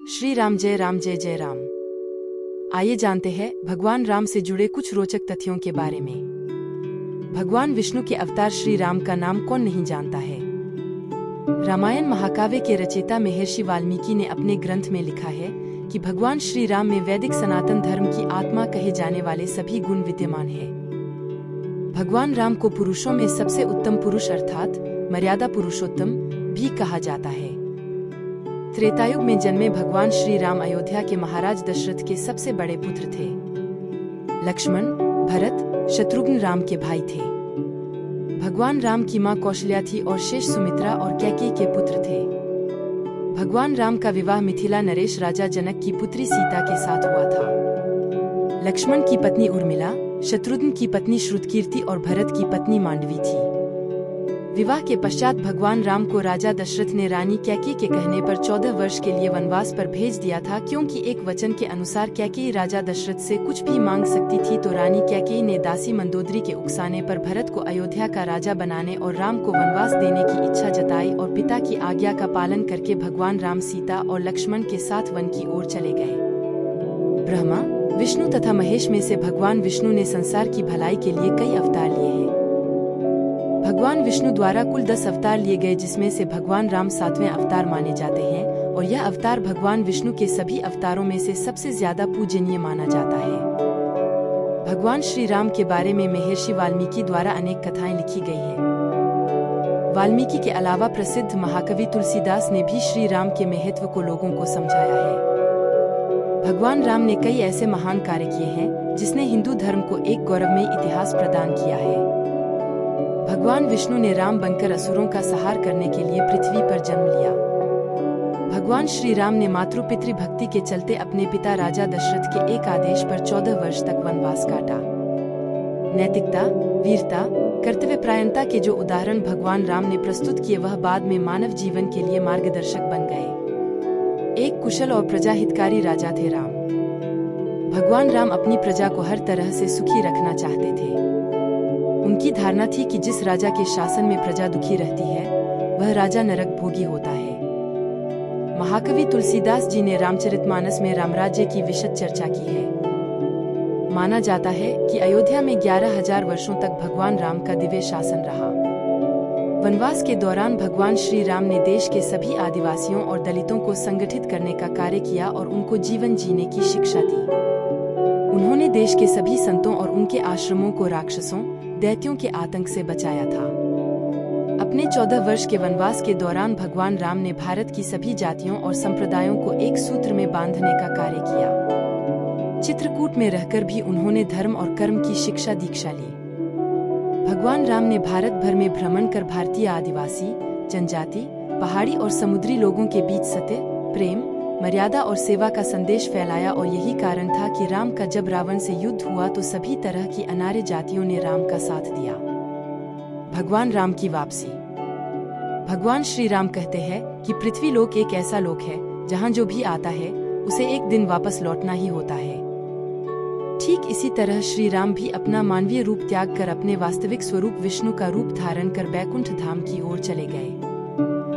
श्री राम जय जय राम। आइए जानते हैं भगवान राम से जुड़े कुछ रोचक तथ्यों के बारे में। भगवान विष्णु के अवतार श्री राम का नाम कौन नहीं जानता है। रामायण महाकाव्य के रचयिता महर्षि वाल्मीकि ने अपने ग्रंथ में लिखा है कि भगवान श्री राम में वैदिक सनातन धर्म की आत्मा कहे जाने वाले सभी गुण विद्यमान है। भगवान राम को पुरुषों में सबसे उत्तम पुरुष अर्थात मर्यादा पुरुषोत्तम भी कहा जाता है। त्रेतायुग में जन्मे भगवान श्री राम अयोध्या के महाराज दशरथ के सबसे बड़े पुत्र थे। लक्ष्मण, भरत, शत्रुघ्न राम के भाई थे। भगवान राम की मां कौशल्या थी और शेष सुमित्रा और कैकेयी के पुत्र थे। भगवान राम का विवाह मिथिला नरेश राजा जनक की पुत्री सीता के साथ हुआ था। लक्ष्मण की पत्नी उर्मिला, शत्रुघ्न की पत्नी श्रुतकीर्ति और भरत की पत्नी मांडवी थी। विवाह के पश्चात भगवान राम को राजा दशरथ ने रानी कैकेयी के कहने पर 14 वर्ष के लिए वनवास पर भेज दिया था, क्योंकि एक वचन के अनुसार कैकेयी राजा दशरथ से कुछ भी मांग सकती थी। तो रानी कैकेयी ने दासी मंदोदरी के उकसाने पर भरत को अयोध्या का राजा बनाने और राम को वनवास देने की इच्छा जताई और पिता की आज्ञा का पालन करके भगवान राम सीता और लक्ष्मण के साथ वन की ओर चले गए। ब्रह्मा, विष्णु तथा महेश में से भगवान विष्णु ने संसार की भलाई के लिए कई अवतार लिए हैं। भगवान विष्णु द्वारा कुल 10 अवतार लिए गए, जिसमें से भगवान राम 7वें अवतार माने जाते हैं और यह अवतार भगवान विष्णु के सभी अवतारों में से सबसे ज्यादा पूजनीय माना जाता है। भगवान श्री राम के बारे में महर्षि वाल्मीकि द्वारा अनेक कथाएं लिखी गई हैं। वाल्मीकि के अलावा प्रसिद्ध महाकवि तुलसीदास ने भी श्री राम के महत्व को लोगों को समझाया है। भगवान राम ने कई ऐसे महान कार्य किए हैं जिसने हिंदू धर्म को एक गौरवमय इतिहास प्रदान किया है। भगवान विष्णु ने राम बनकर असुरों का संहार करने के लिए पृथ्वी पर जन्म लिया। भगवान श्री राम ने मातृ पितृ भक्ति के चलते अपने पिता राजा दशरथ के एक आदेश पर 14 वर्ष तक वनवास काटा। नैतिकता, वीरता, कर्तव्यपरायणता के जो उदाहरण भगवान राम ने प्रस्तुत किए, वह बाद में मानव जीवन के लिए मार्गदर्शक बन गए। एक कुशल और प्रजाहितकारी राजा थे राम। भगवान राम अपनी प्रजा को हर तरह से सुखी रखना चाहते थे। उनकी धारणा थी कि जिस राजा के शासन में प्रजा दुखी रहती है, वह राजा नरक भोगी होता है। महाकवि तुलसीदास जी ने रामचरितमानस में रामराज्य की विशद चर्चा की है। माना जाता है कि अयोध्या में 11,000 वर्षों तक भगवान राम का दिव्य शासन रहा। वनवास के दौरान भगवान श्री राम ने देश के सभी आदिवासियों और दलितों को संगठित करने का कार्य किया और उनको जीवन जीने की शिक्षा दी। उन्होंने देश के सभी संतों और उनके आश्रमों को राक्षसों, दैत्यों के आतंक से बचाया था। अपने 14 वर्ष के वनवास के दौरान भगवान राम ने भारत की सभी जातियों और संप्रदायों को एक सूत्र में बांधने का कार्य किया। चित्रकूट में रहकर भी उन्होंने धर्म और कर्म की शिक्षा दीक्षा ली। भगवान राम ने भारत भर में भ्रमण कर भारतीय आदिवासी, जनजाति, पहाड़ी और समुद्री लोगों के बीच सत्य, प्रेम, मर्यादा और सेवा का संदेश फैलाया और यही कारण था कि राम का जब रावण से युद्ध हुआ तो सभी तरह की अनार्य जातियों ने राम का साथ दिया। भगवान राम की वापसी। भगवान श्री राम कहते हैं कि पृथ्वी लोक एक ऐसा लोक है जहां जो भी आता है उसे एक दिन वापस लौटना ही होता है। ठीक इसी तरह श्री राम भी अपना मानवीय रूप त्याग कर अपने वास्तविक स्वरूप विष्णु का रूप धारण कर बैकुंठ धाम की ओर चले गए।